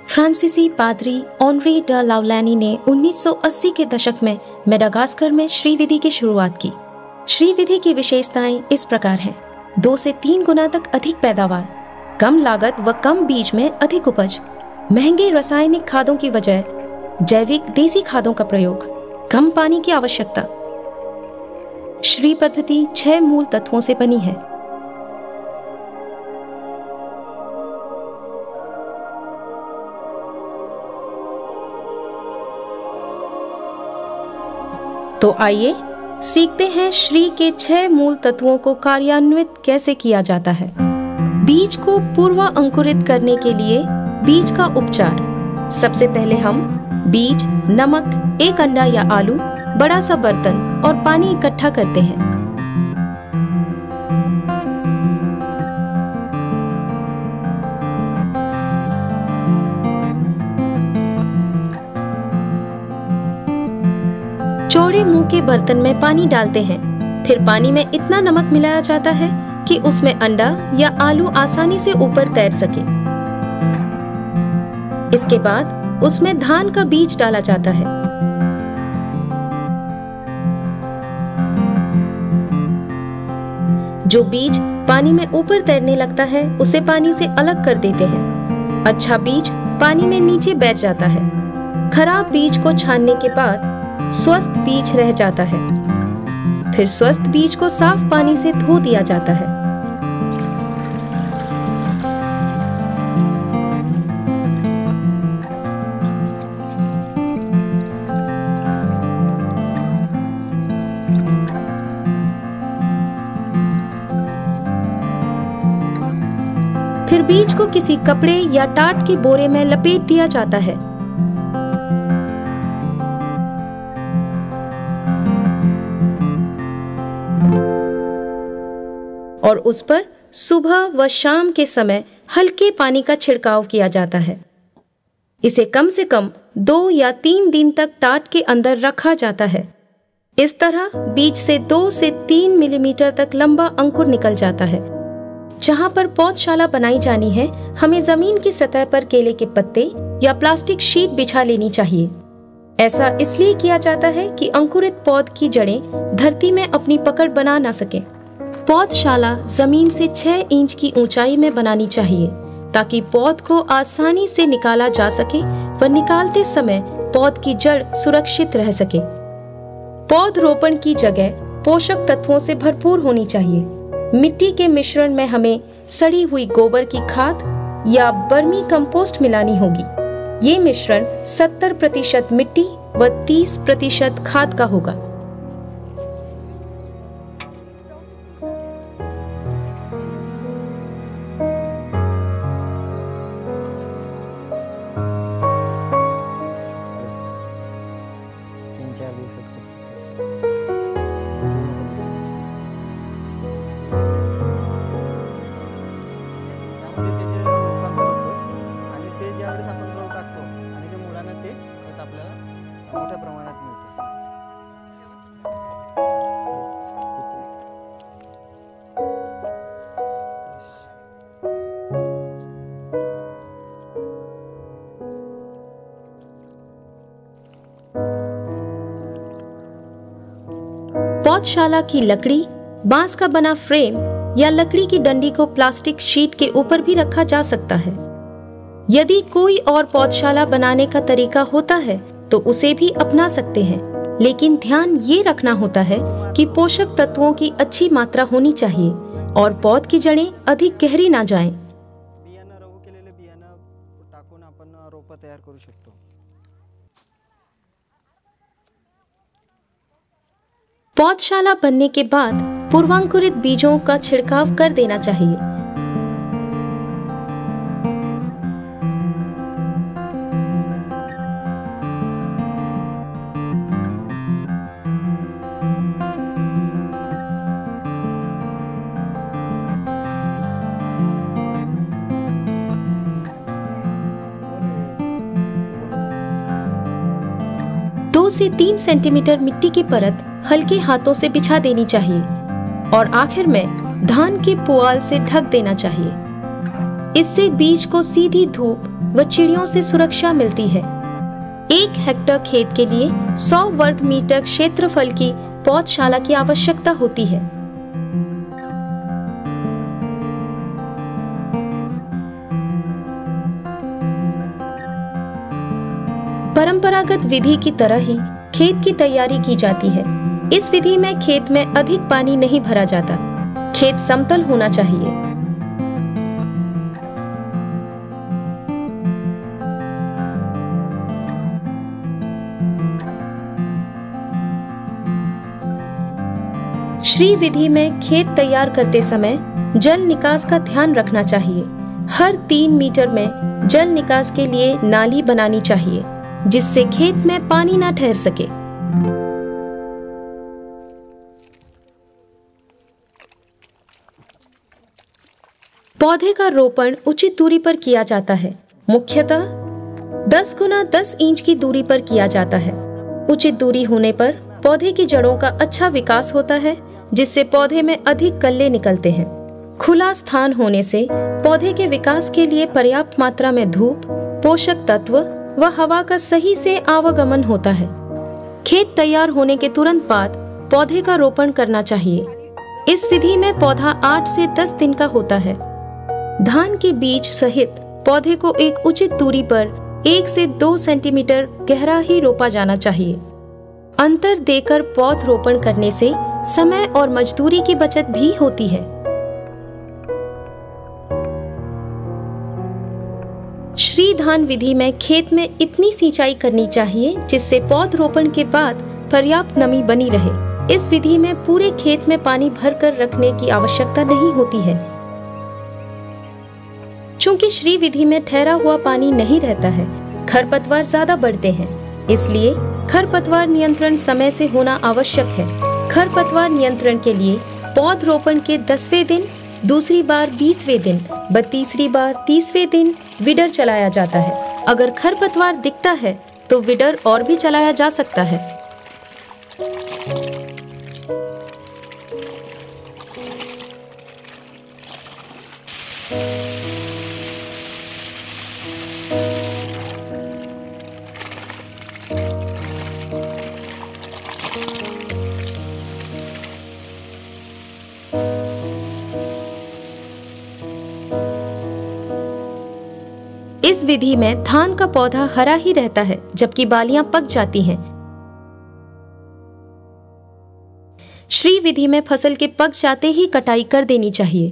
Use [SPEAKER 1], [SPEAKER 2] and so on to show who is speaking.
[SPEAKER 1] फ्रांसीसी पादरी ऑनरी ड लाउलैनी ने 1980 के दशक में मेडागास्कर में श्रीविधि की शुरुआत की। श्रीविधि की विशेषताएं इस प्रकार हैं: 2 से 3 गुना तक अधिक पैदावार, कम लागत व कम बीज में अधिक उपज, महंगे रासायनिक खादों की बजाय जैविक देसी खादों का प्रयोग, कम पानी की आवश्यकता। श्री पद्धति 6 मूल तत्वों से बनी है। तो आइए सीखते हैं श्री के 6 मूल तत्वों को कार्यान्वित कैसे किया जाता है। बीज को पूर्व अंकुरित करने के लिए बीज का उपचार। सबसे पहले हम बीज, नमक, एक अंडा या आलू, बड़ा सा बर्तन और पानी इकट्ठा करते हैं। चौड़े मुंह के बर्तन में पानी डालते हैं। फिर पानी में इतना नमक मिलाया जाता है कि उसमें अंडा या आलू आसानी से ऊपर तैर सके। इसके बाद उसमें धान का बीज डाला जाता है। जो बीज पानी में ऊपर तैरने लगता है उसे पानी से अलग कर देते हैं। अच्छा बीज पानी में नीचे बैठ जाता है। खराब बीज को छानने के बाद स्वस्थ बीज रह जाता है। फिर स्वस्थ बीज को साफ पानी से धो दिया जाता है। फिर बीज को किसी कपड़े या टाट के बोरे में लपेट दिया जाता है। और उस पर सुबह व शाम के समय हल्के पानी का छिड़काव किया जाता है। इसे कम से कम 2 या 3 दिन तक टाट के अंदर रखा जाता है। इस तरह बीज से 2 से 3 मिलीमीटर तक लंबा अंकुर निकल जाता है। जहाँ पर पौधशाला बनाई जानी है, हमें जमीन की सतह पर केले के पत्ते या प्लास्टिक शीट बिछा लेनी चाहिए। ऐसा इसलिए किया जाता है कि अंकुरित पौध की जड़ें धरती में अपनी पकड़ बना न सके। पौधशाला जमीन से 6 इंच की ऊंचाई में बनानी चाहिए ताकि पौध को आसानी से निकाला जा सके व निकालते समय पौध की जड़ सुरक्षित रह सके। पौध रोपण की जगह पोषक तत्वों से भरपूर होनी चाहिए। मिट्टी के मिश्रण में हमें सड़ी हुई गोबर की खाद या बर्मी कंपोस्ट मिलानी होगी। ये मिश्रण 70% मिट्टी व 30% खाद का होगा। पौधशाला की लकड़ी, बांस का बना फ्रेम या लकड़ी की डंडी को प्लास्टिक शीट के ऊपर भी रखा जा सकता है। यदि कोई और पौधशाला बनाने का तरीका होता है तो उसे भी अपना सकते हैं, लेकिन ध्यान ये रखना होता है कि पोषक तत्वों की अच्छी मात्रा होनी चाहिए और पौध की जड़ें अधिक गहरी ना जाएं।
[SPEAKER 2] टाकून आपण रोप तयार करू शकतो।
[SPEAKER 1] पौधशाला बनने के बाद पूर्वांकुरित बीजों का छिड़काव कर देना चाहिए। से 3 सेंटीमीटर मिट्टी की परत हल्के हाथों से बिछा देनी चाहिए और आखिर में धान के पुआल से ढक देना चाहिए। इससे बीज को सीधी धूप व चिड़ियों से सुरक्षा मिलती है। 1 हेक्टेयर खेत के लिए 100 वर्ग मीटर क्षेत्रफल की पौधशाला की आवश्यकता होती है। परंपरागत विधि की तरह ही खेत की तैयारी की जाती है। इस विधि में खेत में अधिक पानी नहीं भरा जाता। खेत समतल होना चाहिए। श्री विधि में खेत तैयार करते समय जल निकास का ध्यान रखना चाहिए। हर 3 मीटर में जल निकास के लिए नाली बनानी चाहिए, जिससे खेत में पानी ना ठहर सके। पौधे का रोपण उचित दूरी पर किया जाता है। मुख्यतः 10 गुना 10 इंच की दूरी पर किया जाता है। उचित दूरी होने पर पौधे की जड़ों का अच्छा विकास होता है, जिससे पौधे में अधिक कल्ले निकलते हैं। खुला स्थान होने से पौधे के विकास के लिए पर्याप्त मात्रा में धूप, पोषक तत्व व हवा का सही से आवागमन होता है। खेत तैयार होने के तुरंत बाद पौधे का रोपण करना चाहिए। इस विधि में पौधा 8 से 10 दिन का होता है। धान के बीज सहित पौधे को एक उचित दूरी पर 1 से 2 सेंटीमीटर गहरा ही रोपा जाना चाहिए। अंतर देकर पौध रोपण करने से समय और मजदूरी की बचत भी होती है। श्री धान विधि में खेत में इतनी सिंचाई करनी चाहिए जिससे पौध रोपण के बाद पर्याप्त नमी बनी रहे। इस विधि में पूरे खेत में पानी भरकर रखने की आवश्यकता नहीं होती है। चूंकि श्री विधि में ठहरा हुआ पानी नहीं रहता है, खरपतवार ज्यादा बढ़ते हैं, इसलिए खरपतवार नियंत्रण समय से होना आवश्यक है। खरपतवार नियंत्रण के लिए पौध रोपण के 10वें दिन, दूसरी बार 20वें दिन व तीसरी बार 30वें दिन विडर चलाया जाता है। अगर खरपतवार दिखता है तो विडर और भी चलाया जा सकता है। इस विधि में धान का पौधा हरा ही रहता है, जबकि बालियां पक जाती हैं। श्री विधि में फसल के पक जाते ही कटाई कर देनी चाहिए।